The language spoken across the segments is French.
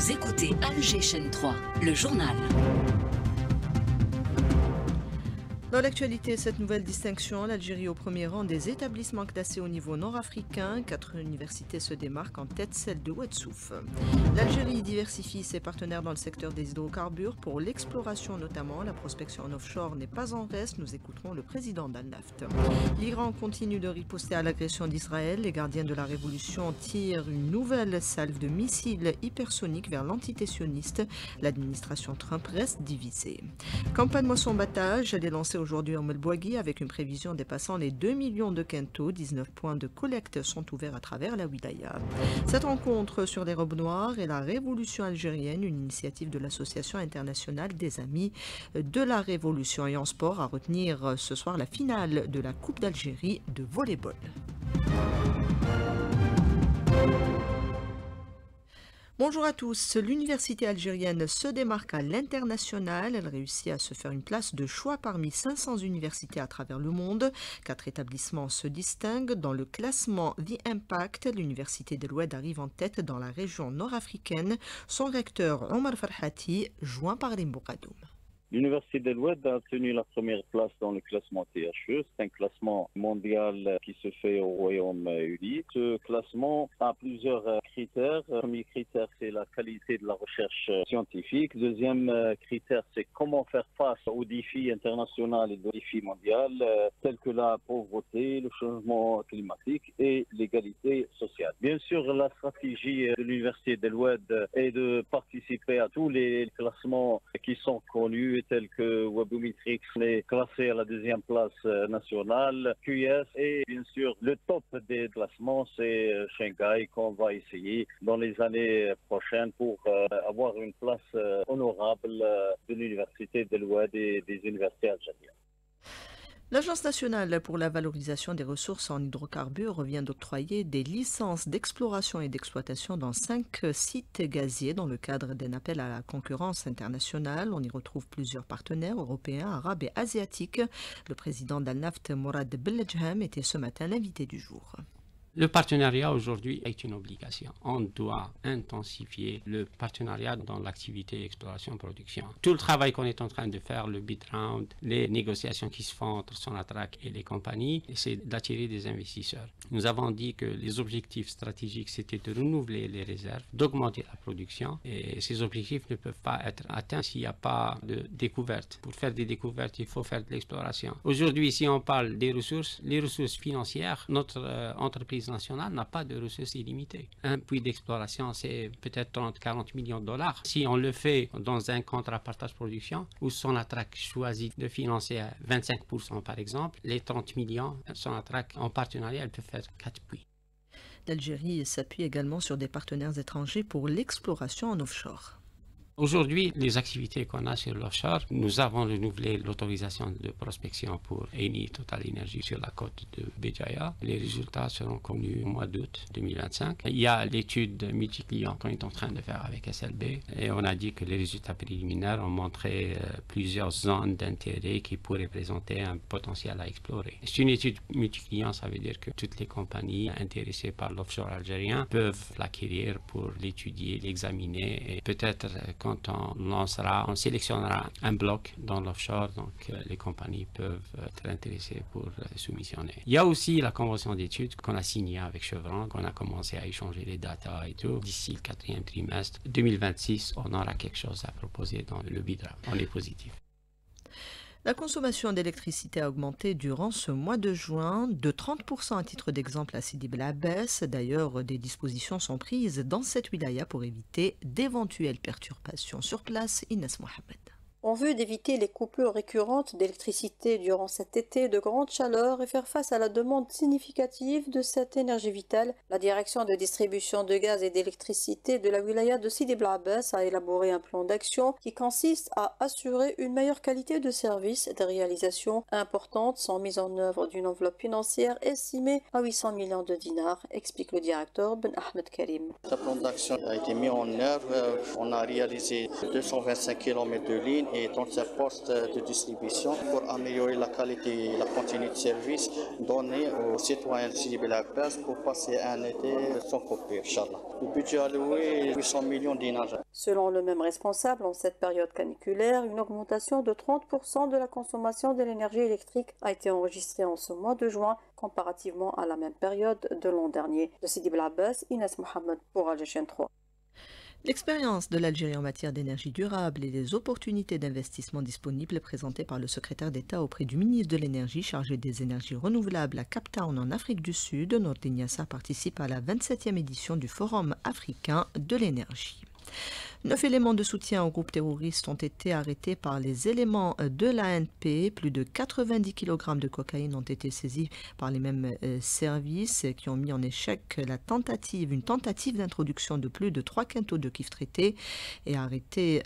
Vous écoutez Alger Chaîne 3, le journal. Dans l'actualité, cette nouvelle distinction, l'Algérie au premier rang des établissements classés au niveau nord-africain. 4 universités se démarquent, en tête celle de Ouadsouf. L'Algérie diversifie ses partenaires dans le secteur des hydrocarbures pour l'exploration notamment. La prospection en offshore n'est pas en reste. Nous écouterons le président d'Al-Naft. L'Iran continue de riposter à l'agression d'Israël. Les gardiens de la révolution tirent une nouvelle salve de missiles hypersoniques vers l'entité sioniste. L'administration Trump reste divisée. Campagne moisson-battage, elle est lancée aujourd'hui en Melbourgui avec une prévision dépassant les 2 millions de quintaux. 19 points de collecte sont ouverts à travers la wilaya. Cette rencontre sur les robes noires est la révolution algérienne, une initiative de l'Association internationale des amis de la révolution. Et en sport, à retenir ce soir la finale de la Coupe d'Algérie de volley-ball. Bonjour à tous. L'université algérienne se démarque à l'international. Elle réussit à se faire une place de choix parmi 500 universités à travers le monde. 4 établissements se distinguent. Dans le classement The Impact, l'université d'El-Oued arrive en tête dans la région nord-africaine. Son recteur Omar Farhati, joint par Limbouradoum. L'Université d'El-Oued a tenu la première place dans le classement THE. C'est un classement mondial qui se fait au Royaume-Uni. Ce classement a plusieurs critères. Le premier critère, c'est la qualité de la recherche scientifique. Le deuxième critère, c'est comment faire face aux défis internationaux et aux défis mondiaux, tels que la pauvreté, le changement climatique et l'égalité sociale. Bien sûr, la stratégie de l'Université d'El-Oued est de participer à tous les classements qui sont connus, tels que Webometrics est classé à la 2e place nationale, QS et bien sûr le top des classements c'est Shanghai qu'on va essayer dans les années prochaines pour avoir une place honorable de l'université d'El-Oued et des universités algériennes. L'Agence nationale pour la valorisation des ressources en hydrocarbures vient d'octroyer des licences d'exploration et d'exploitation dans 5 sites gaziers dans le cadre d'un appel à la concurrence internationale. On y retrouve plusieurs partenaires européens, arabes et asiatiques. Le président d'Al-Naft, Mourad Belledjem, était ce matin l'invité du jour. Le partenariat aujourd'hui est une obligation. On doit intensifier le partenariat dans l'activité exploration-production. Tout le travail qu'on est en train de faire, le bid round, les négociations qui se font entre Sonatrach et les compagnies, c'est d'attirer des investisseurs. Nous avons dit que les objectifs stratégiques, c'était de renouveler les réserves, d'augmenter la production. Et ces objectifs ne peuvent pas être atteints s'il n'y a pas de découverte. Pour faire des découvertes, il faut faire de l'exploration. Aujourd'hui, si on parle des ressources, les ressources financières, notre entreprise nationale n'a pas de ressources illimitées. Un puits d'exploration, c'est peut-être 30-40 millions de dollars. Si on le fait dans un contrat partage production, où Sonatrach choisit de financer à 25% par exemple, les 30 millions, Sonatrach en partenariat, elle peut faire 4 puits. L'Algérie s'appuie également sur des partenaires étrangers pour l'exploration en offshore. Aujourd'hui, les activités qu'on a sur l'offshore, nous avons renouvelé l'autorisation de prospection pour Eni Total Energy sur la côte de Béjaïa. Les résultats seront connus au mois d'août 2025. Il y a l'étude multi-clients qu'on est en train de faire avec SLB et on a dit que les résultats préliminaires ont montré plusieurs zones d'intérêt qui pourraient présenter un potentiel à explorer. C'est une étude multi-clients, ça veut dire que toutes les compagnies intéressées par l'offshore algérien peuvent l'acquérir pour l'étudier, l'examiner et peut-être quand on sélectionnera un bloc dans l'offshore, donc les compagnies peuvent être intéressées pour soumissionner. Il y a aussi la convention d'études qu'on a signée avec Chevron, qu'on a commencé à échanger les datas et tout. D'ici le 4e trimestre 2026, on aura quelque chose à proposer dans le bid round. On est positif. La consommation d'électricité a augmenté durant ce mois de juin de 30% à titre d'exemple à Sidi Bel Abbès. D'ailleurs, des dispositions sont prises dans cette wilaya pour éviter d'éventuelles perturbations. Sur place, Inès Mohamed. En vue d'éviter les coupures récurrentes d'électricité durant cet été de grande chaleur et faire face à la demande significative de cette énergie vitale, la direction de distribution de gaz et d'électricité de la wilaya de Sidi Bel Abbès a élaboré un plan d'action qui consiste à assurer une meilleure qualité de service et des réalisations importantes sans mise en œuvre d'une enveloppe financière estimée à 800 millions de dinars, explique le directeur Ben Ahmed Karim. Ce plan d'action a été mis en œuvre. On a réalisé 225 km de lignes et 35 postes de distribution pour améliorer la qualité et la continuité de service donné aux citoyens de Sidi Bel Abbas pour passer un été sans coupure, Inch'Allah. Le budget alloué est 800 millions de dinars. Selon le même responsable, en cette période caniculaire, une augmentation de 30% de la consommation de l'énergie électrique a été enregistrée en ce mois de juin comparativement à la même période de l'an dernier. De Sidi Bel Abbas, Inès Mohamed pour Algérien 3. L'expérience de l'Algérie en matière d'énergie durable et les opportunités d'investissement disponibles présentées par le secrétaire d'État auprès du ministre de l'Énergie chargé des énergies renouvelables à Cape Town en Afrique du Sud, Nordin Yassa participe à la 27e édition du Forum africain de l'énergie. 9 éléments de soutien au groupe terroriste ont été arrêtés par les éléments de l'ANP. Plus de 90 kg de cocaïne ont été saisis par les mêmes services qui ont mis en échec une tentative d'introduction de plus de 3 quintaux de kiff traité et arrêté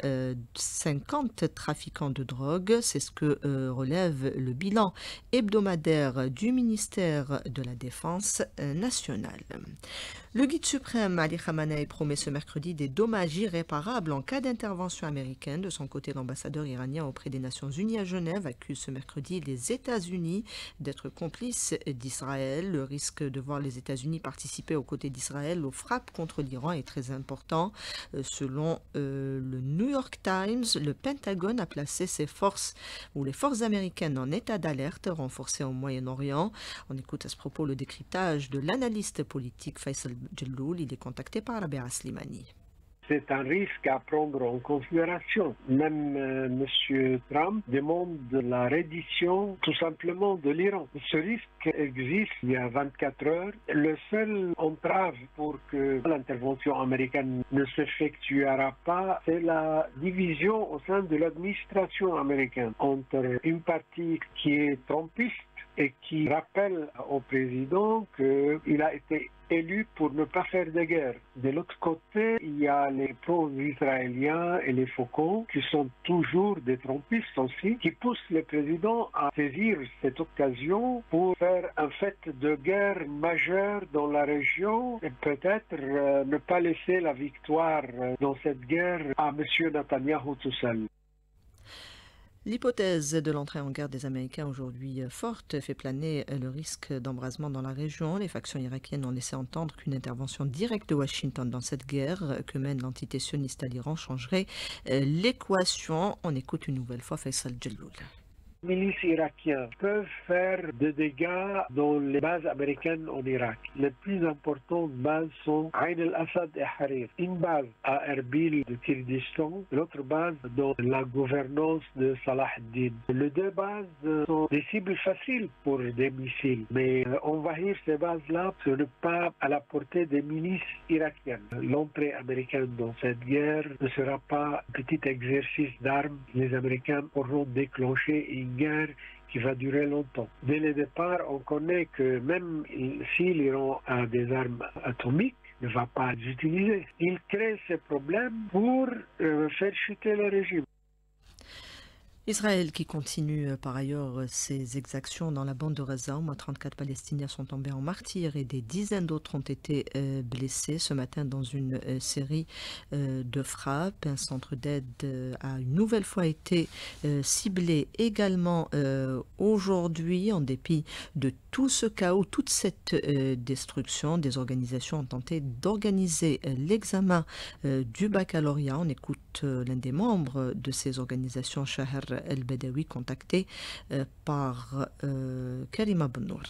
50 trafiquants de drogue. C'est ce que relève le bilan hebdomadaire du ministère de la Défense nationale. Le guide suprême Ali Khamenei promet ce mercredi des dommages irréparables en cas d'intervention américaine. De son côté, l'ambassadeur iranien auprès des Nations Unies à Genève accuse ce mercredi les États-Unis d'être complices d'Israël. Le risque de voir les États-Unis participer aux côtés d'Israël aux frappes contre l'Iran est très important. Selon le New York Times, le Pentagone a placé ses forces ou les forces américaines en état d'alerte renforcée au Moyen-Orient. On écoute à ce propos le décryptage de l'analyste politique Faisal Jelloul. Il est contacté par Rabia Slimani. C'est un risque à prendre en considération. Même M. Trump demande la reddition tout simplement de l'Iran. Ce risque existe il y a 24 heures. Le seul entrave pour que l'intervention américaine ne s'effectuera pas, c'est la division au sein de l'administration américaine entre une partie qui est trumpiste et qui rappelle au président qu'il a été élu pour ne pas faire de guerre. De l'autre côté, il y a les pro-israéliens et les faucons qui sont toujours des trompistes aussi, qui poussent le président à saisir cette occasion pour faire un fait de guerre majeure dans la région et peut-être ne pas laisser la victoire dans cette guerre à M. Netanyahou tout seul. L'hypothèse de l'entrée en guerre des Américains aujourd'hui forte fait planer le risque d'embrasement dans la région. Les factions irakiennes ont laissé entendre qu'une intervention directe de Washington dans cette guerre que mène l'entité sioniste à l'Iran changerait l'équation. On écoute une nouvelle fois Faisal Jelloul. Les milices irakiennes peuvent faire des dégâts dans les bases américaines en Irak. Les plus importantes bases sont Ain al-Assad et Harir. Une base à Erbil de Kurdistan, l'autre base dans la gouvernance de Salah ad-Din. Les deux bases sont des cibles faciles pour des missiles, mais envahir ces bases-là, ce n'est pas à la portée des milices irakiennes. L'entrée américaine dans cette guerre ne sera pas un petit exercice d'armes. Les Américains pourront déclencher une guerre qui va durer longtemps. Dès le départ, on connaît que même si l'Iran a des armes atomiques, ne va pas les utiliser. Il crée ces problèmes pour faire chuter le régime. Israël qui continue par ailleurs ses exactions dans la bande de Gaza. Au moins 34 Palestiniens sont tombés en martyrs et des dizaines d'autres ont été blessés ce matin dans une série de frappes. Un centre d'aide a une nouvelle fois été ciblé également aujourd'hui. En dépit de tout ce chaos, toute cette destruction, des organisations ont tenté d'organiser l'examen du baccalauréat. On écoute l'un des membres de ces organisations, Shaher El-Bedawi, contacté par Karima Bennour.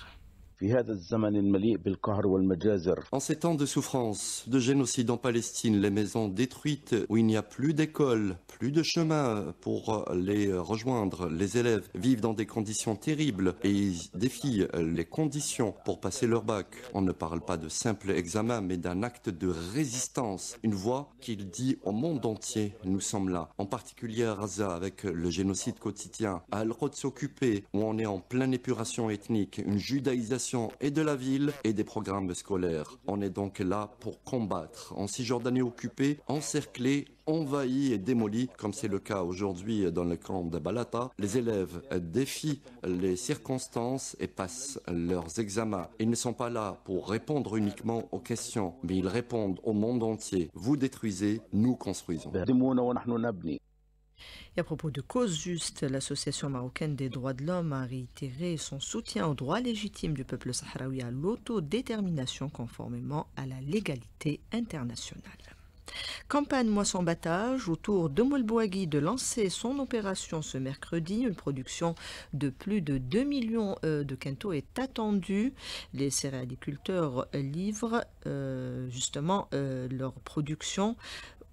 En ces temps de souffrance, de génocide en Palestine, les maisons détruites où il n'y a plus d'école, plus de chemin pour les rejoindre, les élèves vivent dans des conditions terribles et ils défient les conditions pour passer leur bac. On ne parle pas de simple examen, mais d'un acte de résistance, une voix qu'il dit au monde entier, nous sommes là. En particulier à Gaza, avec le génocide quotidien, à Al-Quds occupé, où on est en pleine épuration ethnique, une judaïsation et de la ville et des programmes scolaires. On est donc là pour combattre. En Cisjordanie occupée, encerclée, envahis et démolis, comme c'est le cas aujourd'hui dans le camp de Balata, les élèves défient les circonstances et passent leurs examens. Ils ne sont pas là pour répondre uniquement aux questions, mais ils répondent au monde entier. Vous détruisez, nous construisons. Et à propos de Cause Juste, l'association marocaine des droits de l'homme a réitéré son soutien au droit légitime du peuple sahraoui à l'autodétermination conformément à la légalité internationale. Campagne moisson-battage autour de Moulbouagui de lancer son opération ce mercredi. Une production de plus de 2 millions de quintaux est attendue. Les céréaliculteurs livrent justement leur production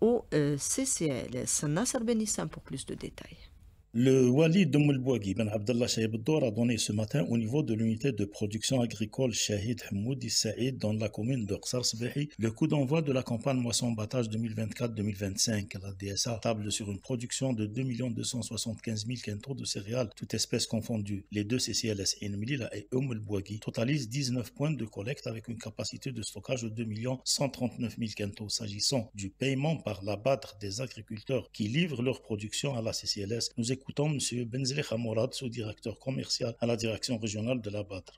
au CCLS. Nasser Benissam pour plus de détails. Le Walid de Moulbouagui Ben Abdallah Chahib Dor a donné ce matin au niveau de l'unité de production agricole Shahid Hamoudi Saïd dans la commune de Qsar Sbehi le coup d'envoi de la campagne moisson-battage 2024-2025. La DSA table sur une production de 2 275 000 quintaux de céréales, toutes espèces confondues. Les deux CCLS, Inmilila et Moulbouagui, totalisent 19 points de collecte avec une capacité de stockage de 2 139 000 quintaux. S'agissant du paiement par la Badr des agriculteurs qui livrent leur production à la CCLS, nous écoutons M. Benzeli Khamourad, sous-directeur commercial à la direction régionale de la Badr.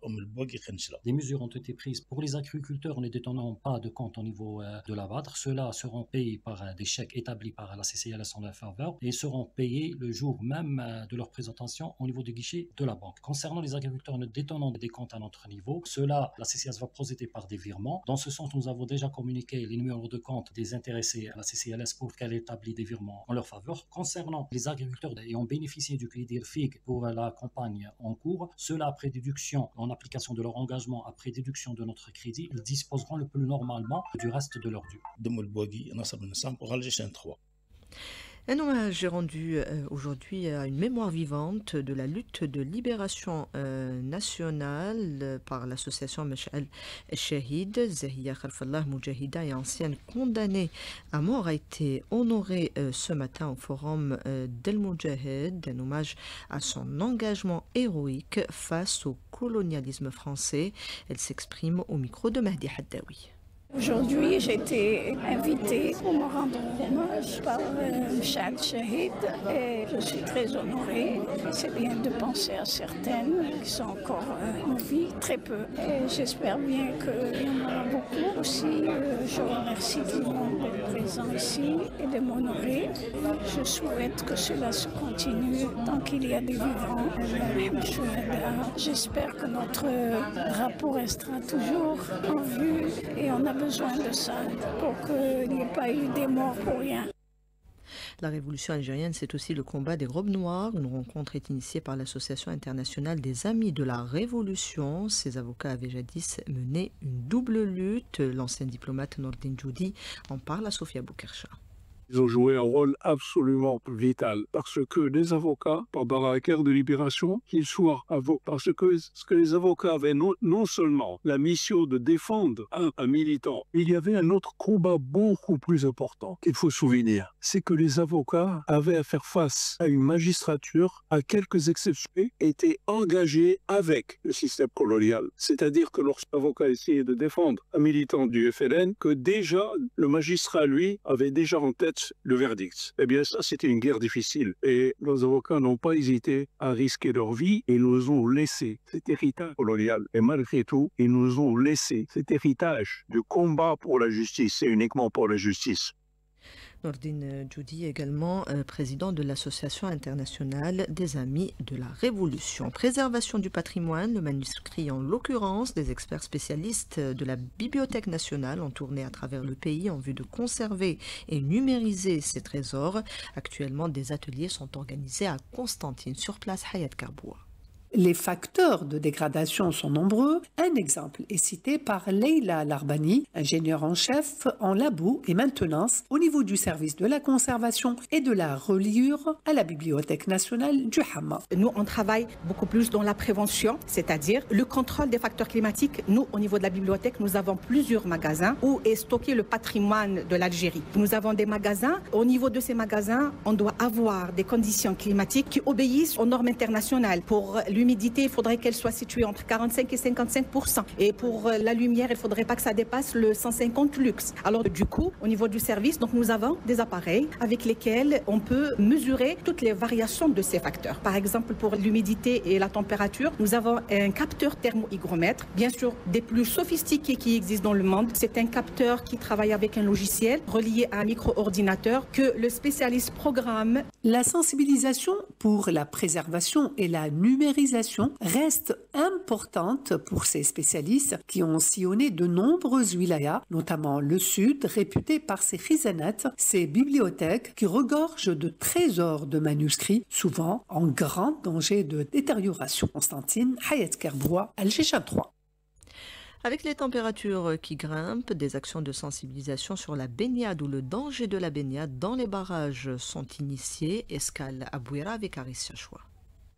Des mesures ont été prises pour les agriculteurs ne détenant pas de compte au niveau de la Badr. Ceux-là seront payés par des chèques établis par la CCLS en leur faveur et seront payés le jour même de leur présentation au niveau du guichet de la banque. Concernant les agriculteurs ne détenant des comptes à notre niveau, ceux-là, la CCLS va procéder par des virements. Dans ce sens, nous avons déjà communiqué les numéros de compte des intéressés à la CCLS pour qu'elle établit des virements en leur faveur. Concernant les agriculteurs ayant bénéficié du crédit FIG pour la campagne en cours, ceux-là, après déduction, en application de leur engagement, après déduction de notre crédit, ils disposeront le plus normalement du reste de leur dû. De Moulbouagui, Nasser Benissam pour Alger 3. Un hommage est rendu aujourd'hui à une mémoire vivante de la lutte de libération nationale par l'association Mash'al Shahid. Zahia Khalfallah Moujahida et ancienne condamnée à mort a été honorée ce matin au forum d'El Moujahid, un hommage à son engagement héroïque face au colonialisme français. Elle s'exprime au micro de Mahdi Haddaoui. Aujourd'hui, j'ai été invitée pour me rendre hommage par Mash'al Shahid et je suis très honorée. C'est bien de penser à certaines qui sont encore en vie, très peu. Et j'espère bien qu'il y en aura beaucoup. Aussi, je remercie tout le monde d'être présent ici et de m'honorer. Je souhaite que cela se continue tant qu'il y a des vivants. J'espère que notre drapeau restera toujours en vue et on a besoin de ça pour qu'il n'y ait pas eu des morts pour rien. La révolution algérienne, c'est aussi le combat des robes noires. Une rencontre est initiée par l'Association internationale des amis de la révolution. Ces avocats avaient jadis mené une double lutte. L'ancien diplomate Nordin Djoudi en parle à Sofia Boukercha. Ils ont joué un rôle absolument vital parce que les avocats, pendant la guerre de libération, qu'ils soient avocats, parce que ce que les avocats avaient non seulement la mission de défendre un militant, il y avait un autre combat beaucoup plus important qu'il faut souvenir. C'est que les avocats avaient à faire face à une magistrature, à quelques exceptions, étaient engagés avec le système colonial. C'est-à-dire que lorsque l'avocat essayait de défendre un militant du FLN, que déjà le magistrat, lui, avait déjà en tête le verdict. Eh bien, ça, c'était une guerre difficile. Et nos avocats n'ont pas hésité à risquer leur vie et nous ont laissé cet héritage colonial. Et malgré tout, ils nous ont laissé cet héritage de combat pour la justice et uniquement pour la justice. Nordin Djoudi, également président de l'Association internationale des amis de la révolution. Préservation du patrimoine, le manuscrit en l'occurrence, des experts spécialistes de la Bibliothèque nationale ont tourné à travers le pays en vue de conserver et numériser ces trésors. Actuellement, des ateliers sont organisés à Constantine. Sur place, Hayat Karboua. Les facteurs de dégradation sont nombreux. Un exemple est cité par Leila Larbani, ingénieure en chef en labo et maintenance au niveau du service de la conservation et de la reliure à la Bibliothèque nationale du Hama. Nous, on travaille beaucoup plus dans la prévention, c'est-à-dire le contrôle des facteurs climatiques. Nous, au niveau de la bibliothèque, nous avons plusieurs magasins où est stocké le patrimoine de l'Algérie. Nous avons des magasins. Au niveau de ces magasins, on doit avoir des conditions climatiques qui obéissent aux normes internationales pour lumière, l'humidité, il faudrait qu'elle soit située entre 45 et 55%. Et pour la lumière, il ne faudrait pas que ça dépasse le 150 lux. Alors du coup, au niveau du service, donc nous avons des appareils avec lesquels on peut mesurer toutes les variations de ces facteurs. Par exemple, pour l'humidité et la température, nous avons un capteur thermohygromètre, bien sûr des plus sophistiqués qui existent dans le monde. C'est un capteur qui travaille avec un logiciel relié à un micro-ordinateur que le spécialiste programme. La sensibilisation pour la préservation et la numérisation reste importante pour ces spécialistes qui ont sillonné de nombreuses wilayas, notamment le sud, réputé par ses khizanat, ses bibliothèques qui regorgent de trésors de manuscrits, souvent en grand danger de détérioration. Constantine Hayat Kerboua, Alger 3. Avec les températures qui grimpent, des actions de sensibilisation sur la baignade ou le danger de la baignade dans les barrages sont initiées. Escale à Bouira avec Aris Chachoua.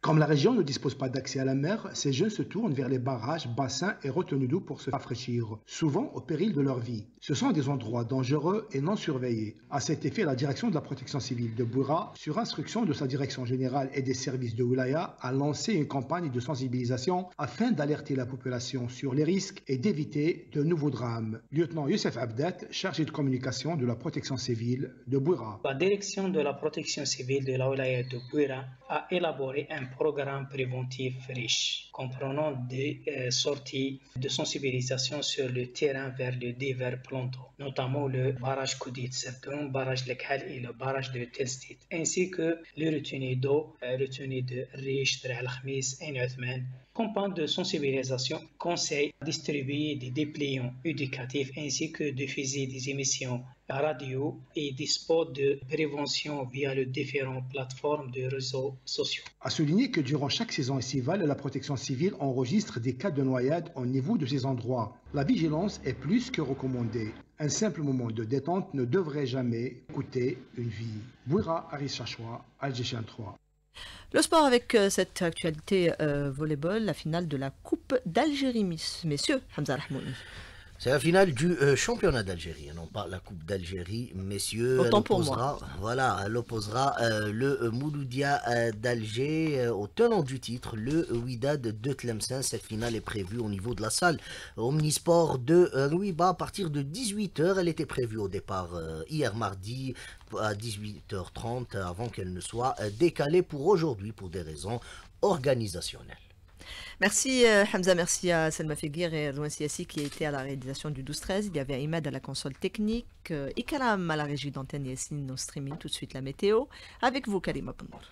Comme la région ne dispose pas d'accès à la mer, ces jeunes se tournent vers les barrages, bassins et retenues d'eau pour se rafraîchir, souvent au péril de leur vie. Ce sont des endroits dangereux et non surveillés. À cet effet, la direction de la protection civile de Bouira, sur instruction de sa direction générale et des services de Wilaya, a lancé une campagne de sensibilisation afin d'alerter la population sur les risques et d'éviter de nouveaux drames. Lieutenant Youssef Abdet, chargé de communication de la protection civile de Bouira. La direction de la protection civile de la Wilaya de Bouira a élaboré un programme préventif riche, comprenant des sorties de sensibilisation sur le terrain vers les divers plantons, notamment le barrage Koudit Sertoun, barrage Lekhal et le barrage de Telstit, ainsi que les retenues d'eau, retenues de Riche, Al-Khamis et Nuthman. Campagne de sensibilisation conseille à distribuer des dépliants éducatifs ainsi que diffuser des émissions radio et des spots de prévention via les différentes plateformes de réseaux sociaux. À souligner que durant chaque saison estivale, la protection civile enregistre des cas de noyade au niveau de ces endroits. La vigilance est plus que recommandée. Un simple moment de détente ne devrait jamais coûter une vie. Bouira, Aris Chachoua, Alger 3. Le sport avec cette actualité volleyball, la finale de la Coupe d'Algérie, messieurs. Hamza Rahmouni. C'est la finale du championnat d'Algérie, non pas la Coupe d'Algérie, messieurs. Autant pour moi. Voilà, elle opposera le Mouloudia d'Alger au tenant du titre, le Wydad de Tlemcen. Cette finale est prévue au niveau de la salle Omnisport de Rouiba à partir de 18h. Elle était prévue au départ hier mardi à 18h30 avant qu'elle ne soit décalée pour aujourd'hui pour des raisons organisationnelles. Merci Hamza, merci à Selma Fegir et Rouan Siassi qui a été à la réalisation du 12-13. Il y avait Ahmed à la console technique, Ikaram à la régie d'antenne Yassine au streaming. Tout de suite la météo. Avec vous Karima Pendour.